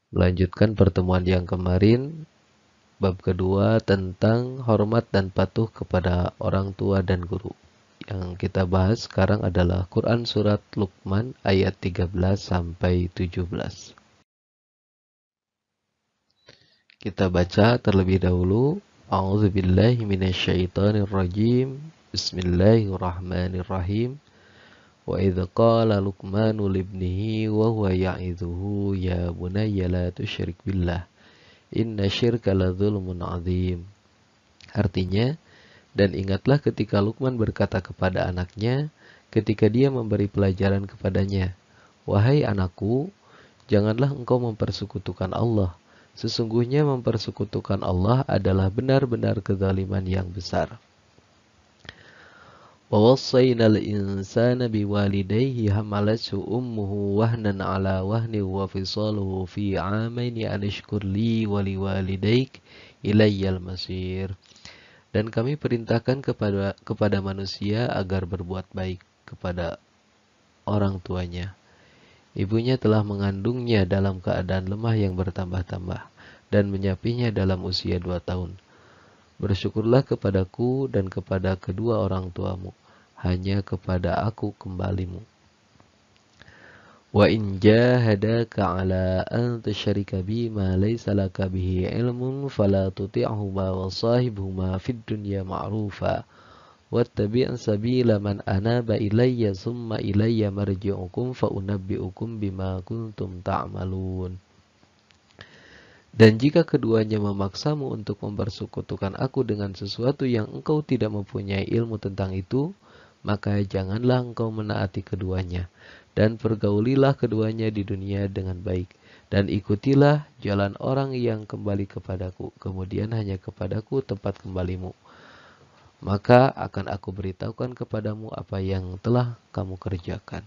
Melanjutkan pertemuan yang kemarin, bab kedua tentang hormat dan patuh kepada orang tua dan guru. Yang kita bahas sekarang adalah Quran Surat Luqman ayat 13 sampai 17. Kita baca terlebih dahulu. A'udzubillahi minasyaitonirrajim. Bismillahirrahmanirrahim. Wa idh qala Luqmanu libnihi wa huwa ya'idhuhu ya bunayya la tusyrik billah. Inna syirka la dzulmun adzim. Artinya, dan ingatlah ketika Luqman berkata kepada anaknya ketika dia memberi pelajaran kepadanya, "Wahai anakku, janganlah engkau mempersekutukan Allah. Sesungguhnya mempersekutukan Allah adalah benar-benar kezaliman yang besar." وَوَصَّيْنَا الْإِنسَانَ بِوَالِدَيْهِ حَمَلَتْهُ أُمُّهُ وَهْنًا عَلَى وَهْنٍ وَفِصَالُهُ فِي عَامَيْنِ أَنِ اشْكُرْ لِي وَلِوَالِدَيْكَ إِلَيَّ الْمَصِيرُ. Dan kami perintahkan kepada manusia agar berbuat baik kepada orang tuanya. Ibunya telah mengandungnya dalam keadaan lemah yang bertambah-tambah dan menyapinya dalam usia 2 tahun. Bersyukurlah kepadaku dan kepada kedua orang tuamu, hanya kepada aku kembalimu. Wa in jahadaka ala an tusyrika bi ma laysa laka bihi ilmun fala tuti'huma wa sahibhuma fid dunya ma'rufa wattabi' sabila man anaba ilayya summa ilayya marji'ukum fa unabbi'ukum bima kuntum ta'malun. Dan jika keduanya memaksamu untuk mempersekutukan aku dengan sesuatu yang engkau tidak mempunyai ilmu tentang itu, maka janganlah engkau menaati keduanya, dan pergaulilah keduanya di dunia dengan baik, dan ikutilah jalan orang yang kembali kepadaku, kemudian hanya kepadaku tempat kembalimu. Maka akan aku beritahukan kepadamu apa yang telah kamu kerjakan.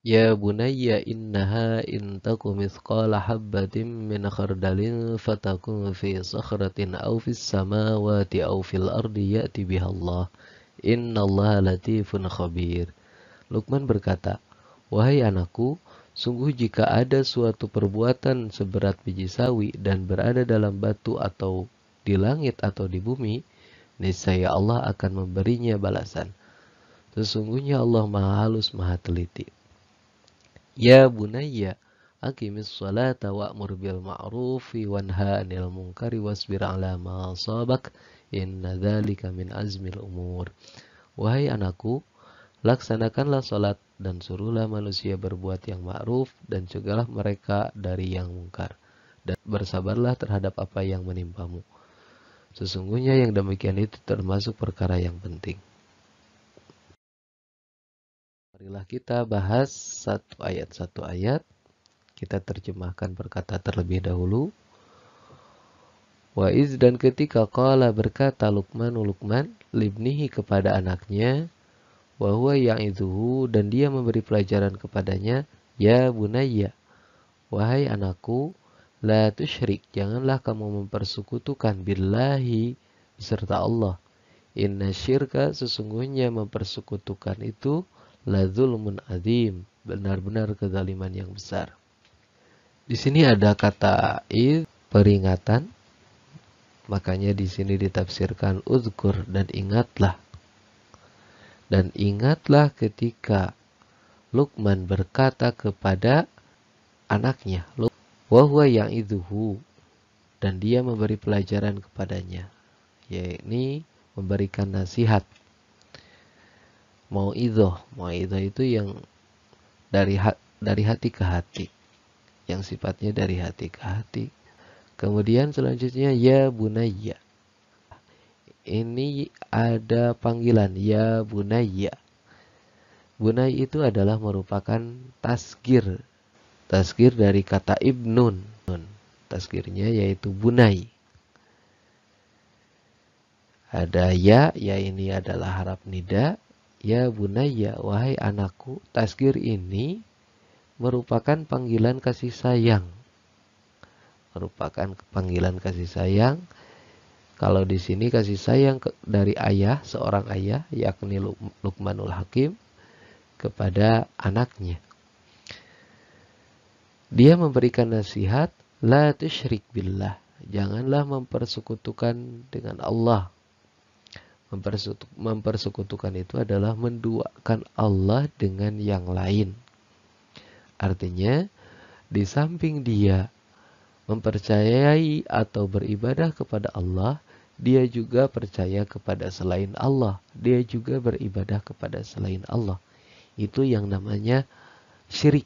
Ya bunayya innaha in taku mithqala habbatin min khardalin fatakun fi sakhratin aw fis samawati aw fil ardi ya'ti biha Allah. Innallaha latifun khabir. Luqman berkata, "Wahai anakku, sungguh jika ada suatu perbuatan seberat biji sawi dan berada dalam batu atau di langit atau di bumi, niscaya Allah akan memberinya balasan. Sesungguhnya Allah Maha Halus, Maha Teliti." Ya bunayya, aqimis salata wa'mur bil ma'rufi wanha 'anil munkari wasbir 'ala ma asabak, inna dzalika min azmil umur. Wahai anakku, laksanakanlah salat dan suruhlah manusia berbuat yang ma'ruf dan cegahlah mereka dari yang mungkar. Dan bersabarlah terhadap apa yang menimpamu. Sesungguhnya yang demikian itu termasuk perkara yang penting. Marilah kita bahas satu ayat. Kita terjemahkan berkata terlebih dahulu. Wa iz, dan ketika qala berkata Luqman libnihi kepada anaknya, wa huwa ya'idhuhu, dan dia memberi pelajaran kepadanya, ya bunayya, wahai anakku, la tusyrik, janganlah kamu mempersekutukan billahi beserta Allah. Inna syirka, sesungguhnya mempersekutukan itu, la zulmun adzim, benar-benar kezaliman yang besar. Di sini ada kata id, peringatan, makanya di sini ditafsirkan uzkur, dan ingatlah. Dan ingatlah ketika Luqman berkata kepada anaknya, wa huwa ya'idhuhu, dan dia memberi pelajaran kepadanya, yakni memberikan nasihat. Mau'idhah itu yang dari hati ke hati, yang sifatnya dari hati ke hati. Kemudian selanjutnya ya bunayya, ini ada panggilan ya bunayya. Bunay itu adalah merupakan tasgir dari kata ibnun. Tasgirnya yaitu bunay. Ada ya ini adalah harap nida. Ya bunayya, wahai anakku. Tasgir ini merupakan panggilan kasih sayang. Merupakan panggilan kasih sayang. Kalau di sini kasih sayang dari ayah, seorang ayah, yakni Luqmanul Hakim, kepada anaknya. Dia memberikan nasihat, la tusyrik billah. Janganlah mempersekutukan dengan Allah. Mempersekutukan itu adalah menduakan Allah dengan yang lain. Artinya, di samping dia mempercayai atau beribadah kepada Allah, dia juga percaya kepada selain Allah. Dia juga beribadah kepada selain Allah. Itu yang namanya syirik.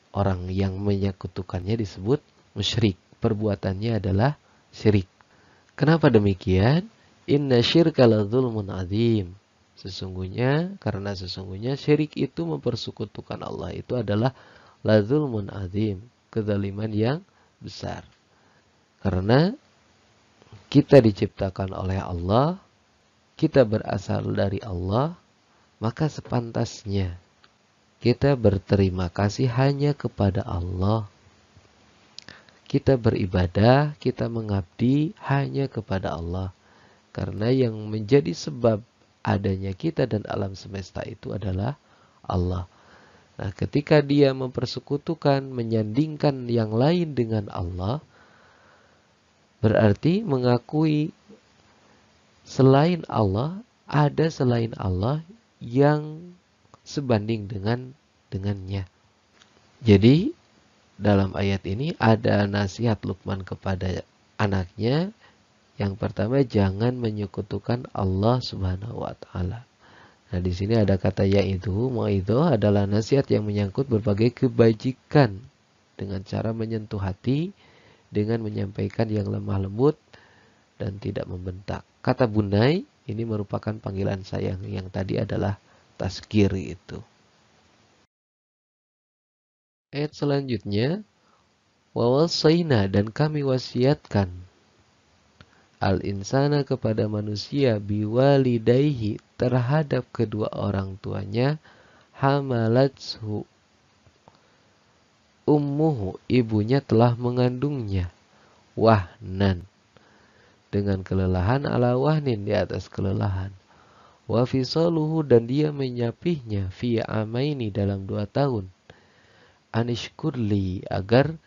Orang yang menyekutukannya disebut musyrik. Perbuatannya adalah syirik. Kenapa demikian? Inna syirka la dzulmun adzim. Karena sesungguhnya syirik itu mempersekutukan Allah. Itu adalah la dzulmun adzim. Kezaliman yang besar. Karena kita diciptakan oleh Allah, kita berasal dari Allah, maka sepantasnya kita berterima kasih hanya kepada Allah. Kita beribadah, kita mengabdi hanya kepada Allah. Karena yang menjadi sebab adanya kita dan alam semesta itu adalah Allah. Nah, ketika dia mempersekutukan, menyandingkan yang lain dengan Allah, berarti mengakui selain Allah, ada selain Allah yang sebanding dengannya. Jadi dalam ayat ini ada nasihat Luqman kepada anaknya. Yang pertama, jangan menyekutukan Allah Subhanahu wa taala. Nah, di sini ada kata yaitu, mauidhah adalah nasihat yang menyangkut berbagai kebajikan dengan cara menyentuh hati, dengan menyampaikan yang lemah lembut dan tidak membentak. Kata bunai ini merupakan panggilan sayang, yang tadi adalah tazkir itu. Ayat selanjutnya, wa wasaina, dan kami wasiatkan al-insana kepada manusia biwalidayhi terhadap kedua orang tuanya, hamalathu ummuhu, ibunya telah mengandungnya, wahnan, dengan kelelahan, ala wahnin, di atas kelelahan, wa fisaluhu, dan dia menyapihnya, fi amaini, dalam 2 tahun, anishkurli, agar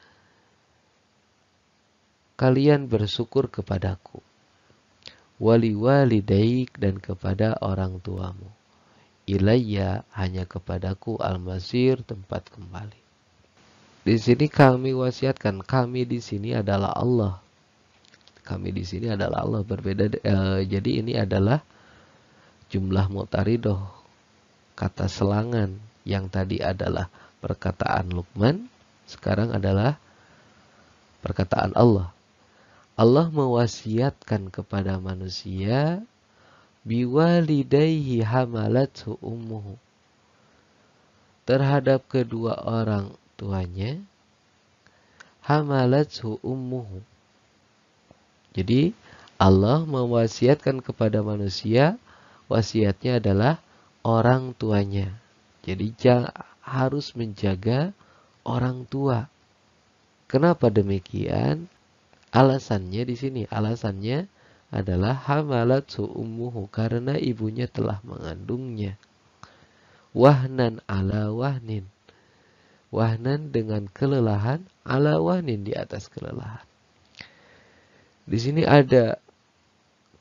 kalian bersyukur kepadaku, wali walidaik, dan kepada orang tuamu, ilayya, hanya kepadaku, al-masir, tempat kembali. Di sini kami wasiatkan, kami di sini adalah Allah. Kami di sini adalah Allah, berbeda. Jadi ini adalah jumlah mu'taridoh, kata selangan. Yang tadi adalah perkataan Luqman, sekarang adalah perkataan Allah. Allah mewasiatkan kepada manusia biwalidayhi hamalathu ummuhu, terhadap kedua orang tuanya, hamalathu ummuhu. Jadi Allah mewasiatkan kepada manusia, wasiatnya adalah orang tuanya. Jadi harus menjaga orang tua. Kenapa demikian? Alasannya di sini, alasannya adalah hamalathu ummuhu, karena ibunya telah mengandungnya. Wahnan ala wahnin, wahnan dengan kelelahan, ala wahnin, di atas kelelahan. Di sini ada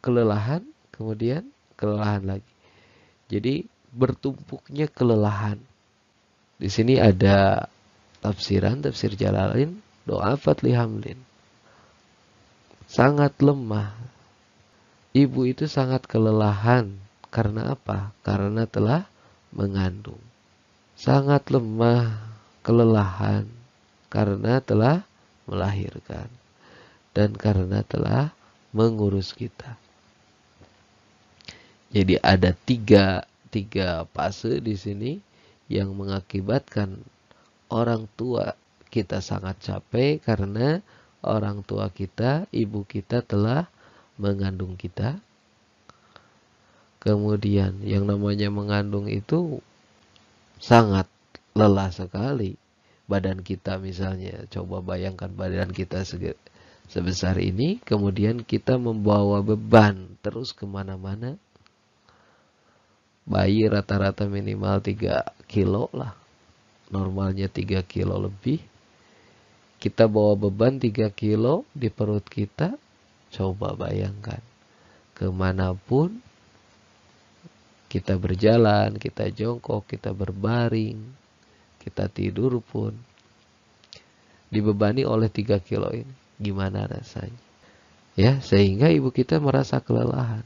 kelelahan, kemudian kelelahan lagi. Jadi bertumpuknya kelelahan. Di sini ada tafsiran, tafsir Jalalain, do'afat lihamlin, sangat lemah. Ibu itu sangat kelelahan. Karena apa? Karena telah mengandung. Sangat lemah, kelelahan, karena telah melahirkan. Dan karena telah mengurus kita. Jadi ada tiga fase di sini yang mengakibatkan orang tua kita sangat capek, karena orang tua kita, ibu kita telah mengandung kita. Kemudian yang namanya mengandung itu sangat lelah sekali. Badan kita misalnya, coba bayangkan badan kita sebesar ini, kemudian kita membawa beban terus kemana-mana. Bayi rata-rata minimal 3 kilo lah. normalnya 3 kilo lebih, kita bawa beban 3 kilo di perut kita, coba bayangkan. Kemanapun kita berjalan, kita jongkok, kita berbaring, kita tidur pun dibebani oleh 3 kilo ini. Gimana rasanya? Ya, sehingga ibu kita merasa kelelahan.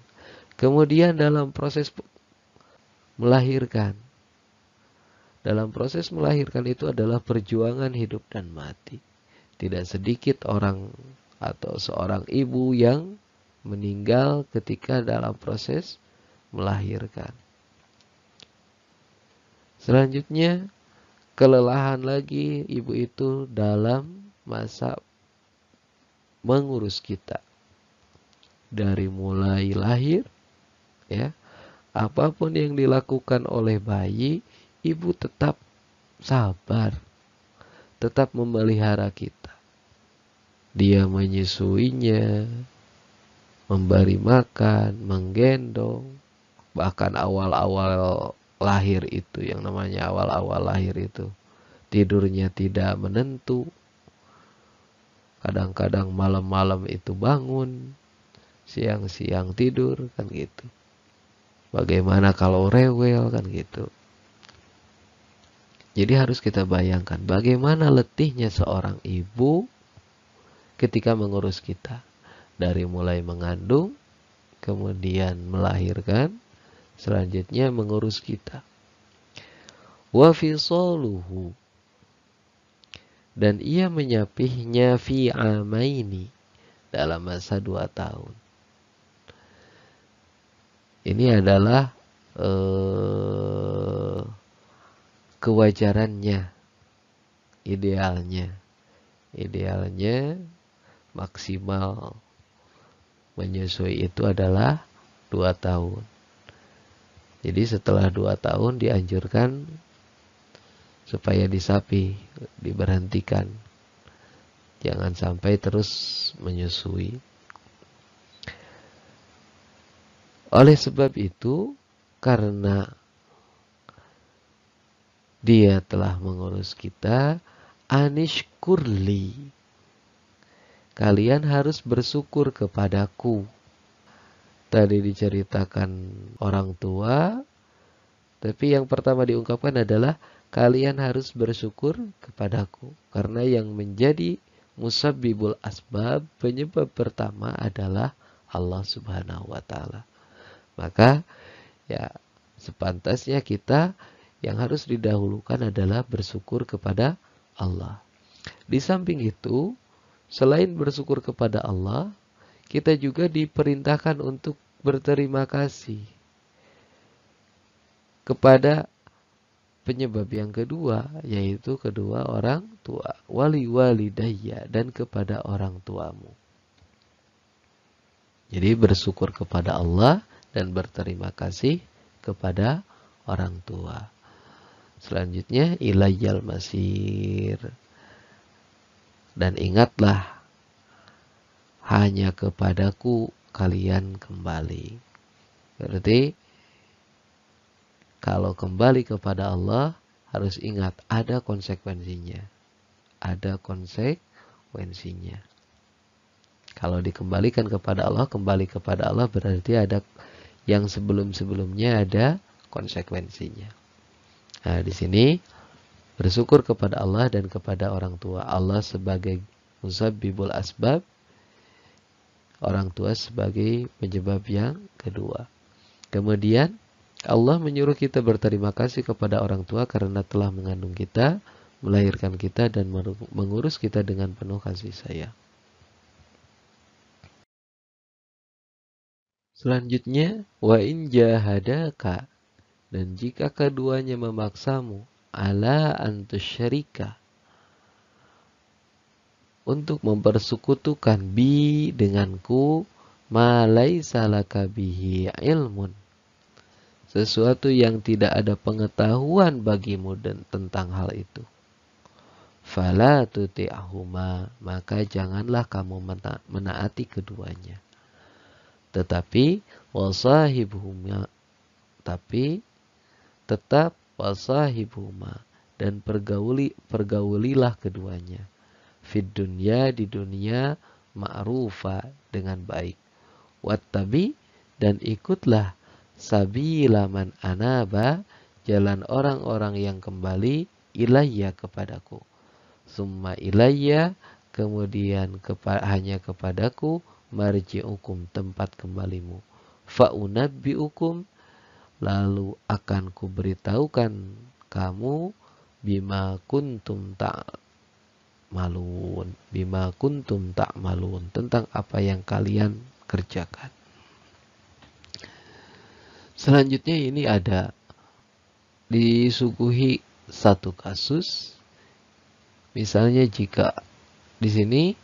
Kemudian dalam proses melahirkan. Dalam proses melahirkan itu adalah perjuangan hidup dan mati. Tidak sedikit orang atau seorang ibu yang meninggal ketika dalam proses melahirkan. Selanjutnya, kelelahan lagi ibu itu dalam masa mengurus kita. Dari mulai lahir, ya, apapun yang dilakukan oleh bayi, ibu tetap sabar, tetap memelihara kita. Dia menyusuinya, memberi makan, menggendong, bahkan awal-awal lahir itu, yang namanya awal-awal lahir itu, tidurnya tidak menentu. Kadang-kadang malam-malam itu bangun, siang-siang tidur, kan gitu. Bagaimana kalau rewel, kan gitu. Jadi harus kita bayangkan bagaimana letihnya seorang ibu ketika mengurus kita. Dari mulai mengandung, kemudian melahirkan, selanjutnya mengurus kita. Wa fisaluhu, dan ia menyapihnya fi amaini, dalam masa 2 tahun. Ini adalah kewajarannya, idealnya maksimal menyusui itu adalah 2 tahun. Jadi setelah 2 tahun dianjurkan supaya disapi, diberhentikan. Jangan sampai terus menyusui. Oleh sebab itu, karena dia telah mengurus kita, anishkurli, kalian harus bersyukur kepadaku. Tadi diceritakan orang tua, tapi yang pertama diungkapkan adalah kalian harus bersyukur kepadaku. Karena yang menjadi musabbibul asbab, penyebab pertama adalah Allah Subhanahu wa Ta'ala. Maka ya sepantasnya kita yang harus didahulukan adalah bersyukur kepada Allah. Di samping itu, selain bersyukur kepada Allah, kita juga diperintahkan untuk berterima kasih kepada penyebab yang kedua, yaitu kedua orang tua, wali walidayya, dan kepada orang tuamu. Jadi bersyukur kepada Allah dan berterima kasih kepada orang tua. Selanjutnya, ilayyal masir. Dan ingatlah, hanya kepadaku kalian kembali. Berarti, kalau kembali kepada Allah, harus ingat ada konsekuensinya. Ada konsekuensinya. Kalau dikembalikan kepada Allah, kembali kepada Allah berarti ada yang sebelum-sebelumnya ada konsekuensinya. Nah, di sini bersyukur kepada Allah dan kepada orang tua. Allah sebagai musabbibul asbab, orang tua sebagai penyebab yang kedua. Kemudian Allah menyuruh kita berterima kasih kepada orang tua karena telah mengandung kita, melahirkan kita, dan mengurus kita dengan penuh kasih sayang. Selanjutnya, wa in jahadaka, dan jika keduanya memaksamu, ala antusyarika, untuk mempersekutukan bi denganku, ma laisa laka bihi ilmun, sesuatu yang tidak ada pengetahuan bagimu tentang hal itu. Fala tuti'ahuma, maka janganlah kamu menaati keduanya. Tetapi wasahibuhuma, tapi tetap wasahibuhuma, dan pergaulilah keduanya. Fid dunya, di dunia, ma'rufa, dengan baik. Wattabi, dan ikutlah sabila man anaba, jalan orang-orang yang kembali ilayya, kepadaku. Summa ilayya, kemudian hanya kepadaku, marji'ukum, tempat kembalimu. Fa'unabbi'ukum, lalu akan kuberitahukan kamu, bima kuntum ta'malun, tentang apa yang kalian kerjakan. Selanjutnya ini ada disuguhi satu kasus. Misalnya jika di sini,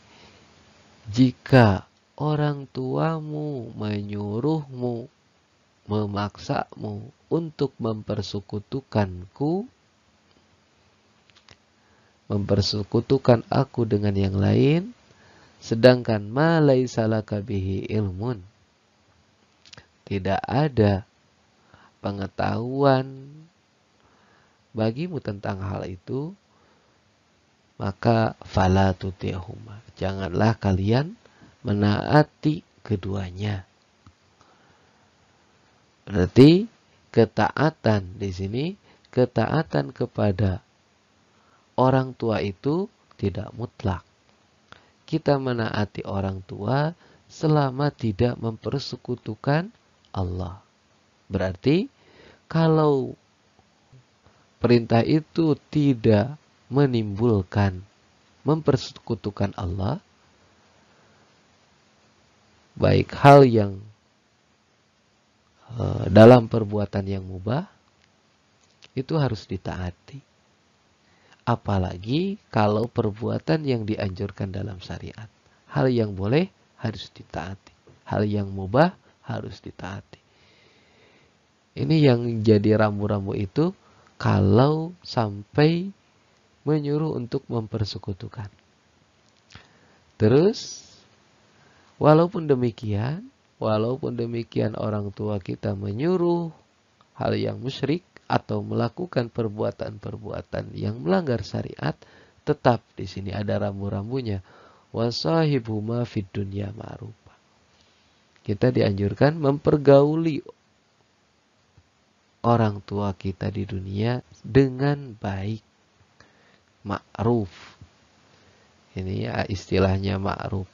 jika orang tuamu menyuruhmu, memaksamu untuk mempersekutukan aku dengan yang lain, sedangkan ma laisa laka bihi ilmun, tidak ada pengetahuan bagimu tentang hal itu, maka fala tuti'huma, janganlah kalian menaati keduanya. Berarti ketaatan di sini, ketaatan kepada orang tua itu tidak mutlak. Kita menaati orang tua selama tidak mempersekutukan Allah. Berarti kalau perintah itu tidak menimbulkan mempersekutukan Allah, baik hal yang dalam perbuatan yang mubah, itu harus ditaati. Apalagi kalau perbuatan yang dianjurkan dalam syariat. Hal yang boleh harus ditaati. Hal yang mubah harus ditaati. Ini yang jadi rambu-rambu itu kalau sampai menyuruh untuk mempersekutukan. Terus, walaupun demikian orang tua kita menyuruh hal yang musyrik atau melakukan perbuatan-perbuatan yang melanggar syariat, tetap di sini ada rambu-rambunya. Wasahibhuma fid dunya ma'rufa. Kita dianjurkan mempergauli orang tua kita di dunia dengan baik. Ma'ruf. Ini ya istilahnya ma'ruf.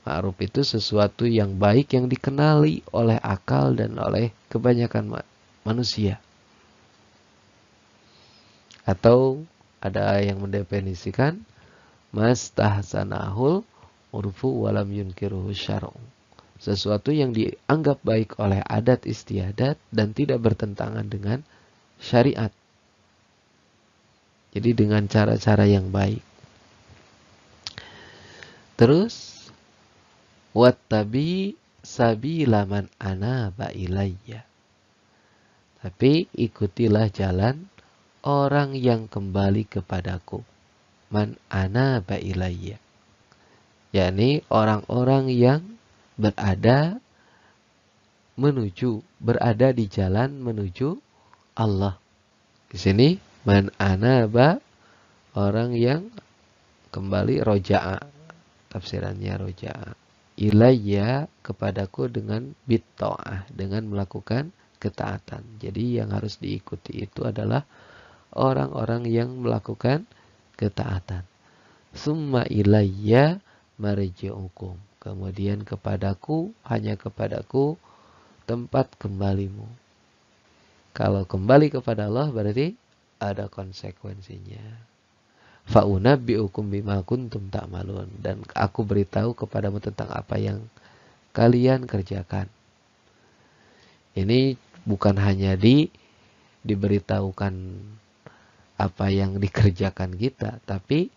Ma'ruf itu sesuatu yang baik yang dikenali oleh akal dan oleh kebanyakan manusia. Atau ada yang mendefinisikan mastahsanahul urfu walam yunkiruhu syar'u. Sesuatu yang dianggap baik oleh adat istiadat dan tidak bertentangan dengan syariat. Jadi dengan cara-cara yang baik. Terus, wattabi sabila man anaba ilayya. Tapi ikutilah jalan orang yang kembali kepadaku. Man anaba ilayya. yakni orang-orang yang berada di jalan menuju Allah. Di sini man anaba, orang yang kembali, roja'a, tafsirannya roja'a, ilayya, kepadaku dengan bitta'ah, dengan melakukan ketaatan. Jadi yang harus diikuti itu adalah orang-orang yang melakukan ketaatan. Summa ilayya marji'ukum, kemudian kepadaku, hanya kepadaku tempat kembalimu. Kalau kembali kepada Allah berarti ada konsekuensinya. Fa'unabbi'ukum bima kuntum ta'malun, dan aku beritahu kepadamu tentang apa yang kalian kerjakan. Ini bukan hanya diberitahukan apa yang dikerjakan kita, tapi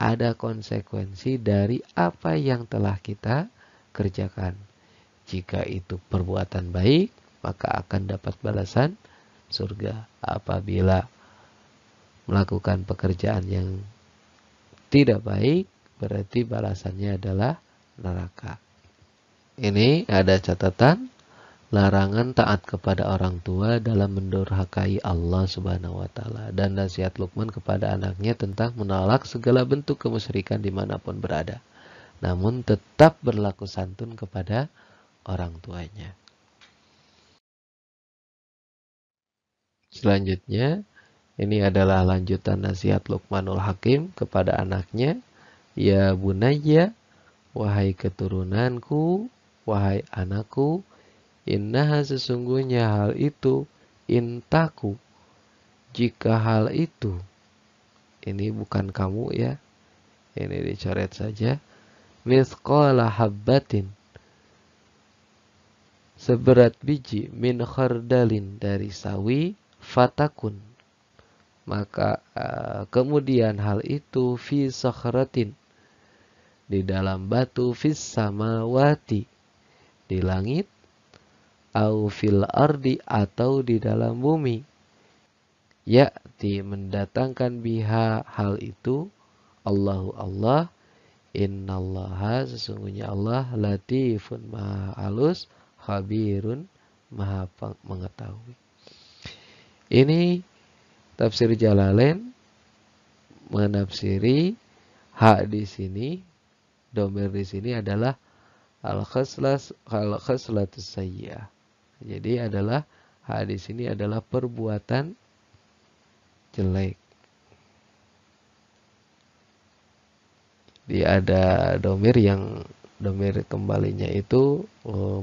ada konsekuensi dari apa yang telah kita kerjakan. Jika itu perbuatan baik, maka akan dapat balasan surga. Apabila melakukan pekerjaan yang tidak baik, berarti balasannya adalah neraka. Ini ada catatan larangan taat kepada orang tua dalam mendurhakai Allah Subhanahu wa taala, dan nasihat Luqman kepada anaknya tentang menolak segala bentuk kemusyrikan dimanapun berada, namun tetap berlaku santun kepada orang tuanya. Selanjutnya, ini adalah lanjutan nasihat Luqmanul Hakim kepada anaknya. Ya bunayya, wahai keturunanku, wahai anakku, innaha sesungguhnya hal itu, intaku, jika hal itu, ini bukan kamu ya, ini dicoret saja, mithqala habbatin, seberat biji, min khardalin, dari sawi, fatakun, maka kemudian hal itu, fi sakhratin, di dalam batu, fis samawati, di langit, au fil ardi, atau di dalam bumi, ya'ti, mendatangkan biha, hal itu, Allahu Allah, innallaha, sesungguhnya Allah, latifun, maha halus, khabirun, maha mengetahui. Ini tafsir Jalalain menafsiri hak di sini, domir di sini adalah al-khaslatus sayyi'ah. Jadi adalah hak di sini adalah perbuatan jelek. Dia ada domir yang domir kembalinya itu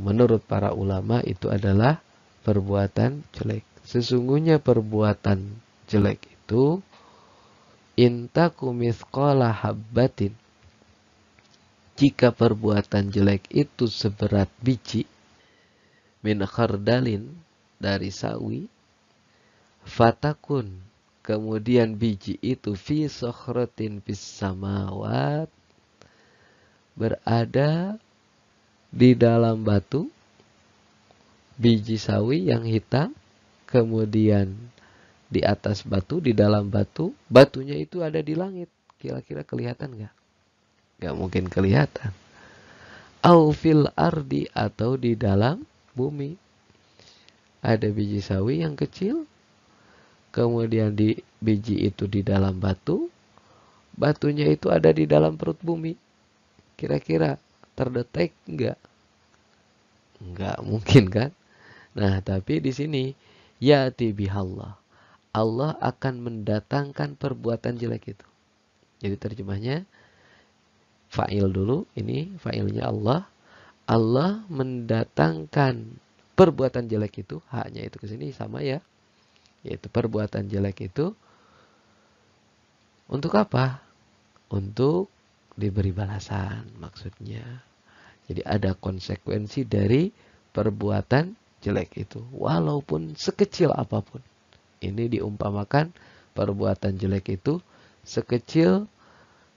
menurut para ulama itu adalah perbuatan jelek. Sesungguhnya perbuatan jelek itu intaku mithqala habbatin, jika perbuatan jelek itu seberat biji, min khardalin, dari sawi, fatakun, kemudian biji itu, fi sakhratin fis samawat, berada di dalam batu, biji sawi yang hitam, kemudian di atas batu, di dalam batu, batunya itu ada di langit. Kira-kira kelihatan nggak? Nggak mungkin kelihatan. Au fil ardi, atau di dalam bumi. Ada biji sawi yang kecil, kemudian di biji itu di dalam batu, batunya itu ada di dalam perut bumi. Kira-kira terdetek nggak? Nggak mungkin kan? Nah, tapi di sini ya'ti bihallah, Allah akan mendatangkan perbuatan jelek itu. Jadi terjemahnya, fa'il dulu, ini fa'ilnya Allah. Allah mendatangkan perbuatan jelek itu, haknya itu ke sini sama ya. Yaitu perbuatan jelek itu untuk apa? Untuk diberi balasan maksudnya. Jadi ada konsekuensi dari perbuatan jelek itu, walaupun sekecil apapun. Ini diumpamakan perbuatan jelek itu sekecil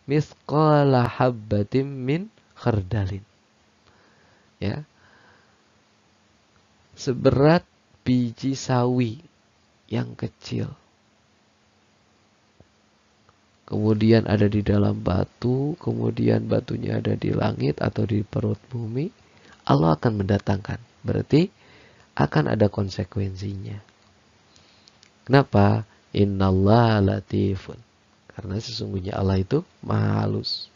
mithqala habbatin min khardalin. Ya. Seberat biji sawi yang kecil. Kemudian ada di dalam batu, kemudian batunya ada di langit atau di perut bumi. Allah akan mendatangkan. Berarti akan ada konsekuensinya. Kenapa? Innallaha latifun. Karena sesungguhnya Allah itu maha halus.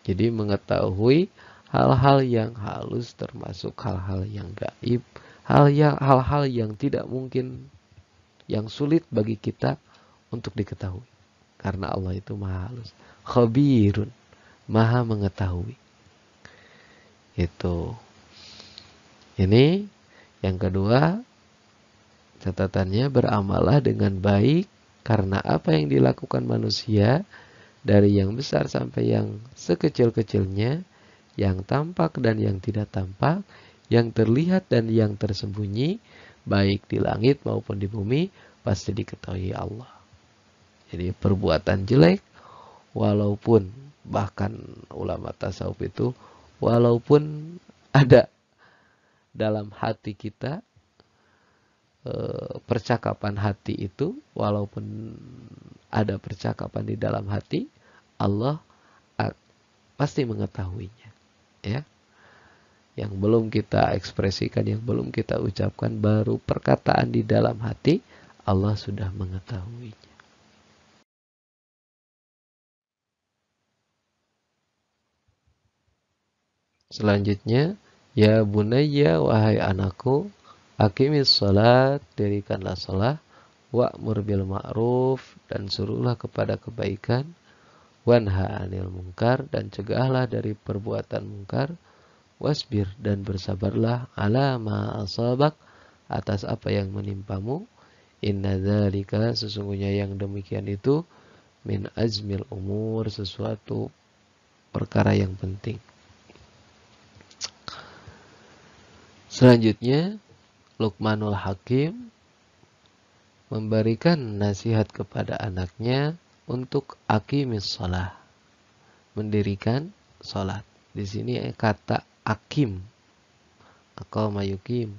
Jadi mengetahui hal-hal yang halus, termasuk hal-hal yang gaib, hal-hal yang tidak mungkin, yang sulit bagi kita untuk diketahui. Karena Allah itu maha halus. Khabirun, maha mengetahui. Itu. Ini yang kedua, catatannya, beramalah dengan baik, karena apa yang dilakukan manusia, dari yang besar sampai yang sekecil-kecilnya, yang tampak dan yang tidak tampak, yang terlihat dan yang tersembunyi, baik di langit maupun di bumi, pasti diketahui Allah. Jadi perbuatan jelek, walaupun bahkan ulama tasawuf itu, walaupun ada dalam hati kita, percakapan hati itu, walaupun ada percakapan di dalam hati, Allah pasti mengetahuinya. Ya. yang belum kita ekspresikan, yang belum kita ucapkan, baru perkataan di dalam hati, Allah sudah mengetahuinya. Selanjutnya, ya bunayya, wahai anakku, aqimis salat, dirikanlah salat, wa'mur bil ma'ruf, dan suruhlah kepada kebaikan, wanha 'anil munkar, dan cegahlah dari perbuatan munkar, wasbir, dan bersabarlah, ala ma asabak, atas apa yang menimpamu, inna dzalika, sesungguhnya yang demikian itu, min azmil umur, sesuatu perkara yang penting. Selanjutnya, Luqmanul Hakim memberikan nasihat kepada anaknya untuk aqimis shalah, mendirikan salat. Di sini kata akim, aqama yuqim,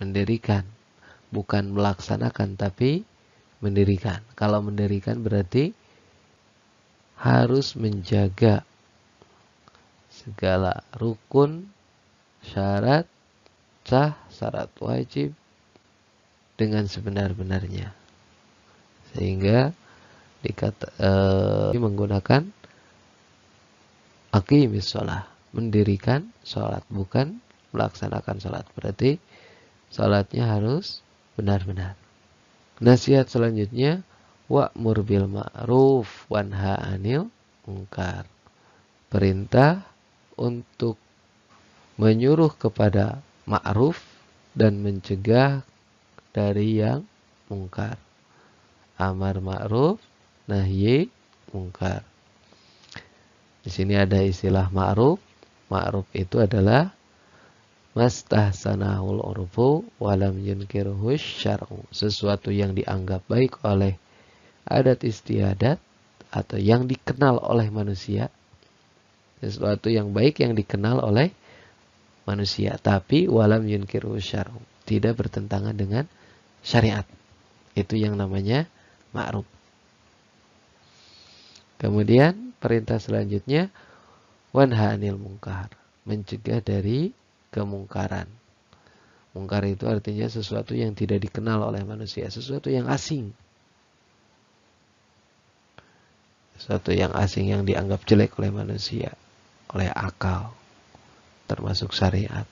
mendirikan, bukan melaksanakan tapi mendirikan. Kalau mendirikan berarti harus menjaga segala rukun, syarat sah, syarat wajib dengan sebenar-benarnya. Sehingga menggunakan aqimis shalah, mendirikan salat, bukan melaksanakan salat. Berarti salatnya harus benar-benar. Nasihat selanjutnya, wa'mur bil ma'ruf wanha 'anil munkar. Perintah untuk menyuruh kepada ma'ruf dan mencegah dari yang mungkar. Amar ma'ruf, nahyi mungkar. Di sini ada istilah ma'ruf. Ma'ruf itu adalah mastahsanahul urfu walam yunkirhu syar'u, sesuatu yang dianggap baik oleh adat istiadat atau yang dikenal oleh manusia, sesuatu yang baik yang dikenal oleh manusia, tapi walam yunkirhu syar'u, tidak bertentangan dengan syariat. Itu yang namanya ma'ruf. Kemudian perintah selanjutnya, wanha 'anil munkar, mencegah dari kemungkaran. Mungkar itu artinya sesuatu yang tidak dikenal oleh manusia, sesuatu yang asing. Sesuatu yang asing yang dianggap jelek oleh manusia, oleh akal, termasuk syariat.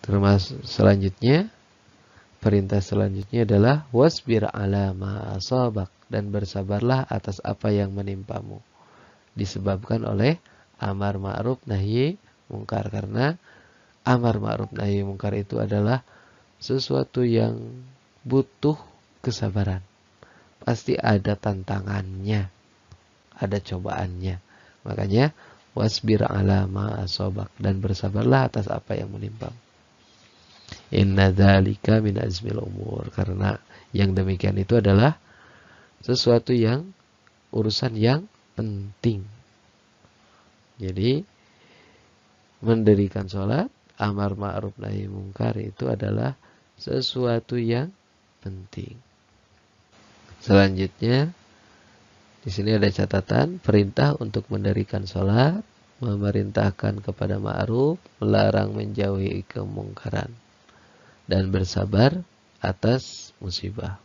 Termasuk selanjutnya, perintah selanjutnya adalah wasbir ala ma asabak, dan bersabarlah atas apa yang menimpamu. Disebabkan oleh amar ma'ruf nahyi mungkar, karena amar ma'ruf nahi mungkar itu adalah sesuatu yang butuh kesabaran. Pasti ada tantangannya, ada cobaannya. Makanya wasbir ala ma asobak, dan bersabarlah atas apa yang menimpa. Inna dzalika min azmil umur, karena yang demikian itu adalah sesuatu yang urusan yang penting. Jadi mendirikan sholat, amar ma'ruf nahi mungkar itu adalah sesuatu yang penting. Selanjutnya, di sini ada catatan perintah untuk mendirikan sholat, memerintahkan kepada ma'ruf, melarang menjauhi kemungkaran, dan bersabar atas musibah.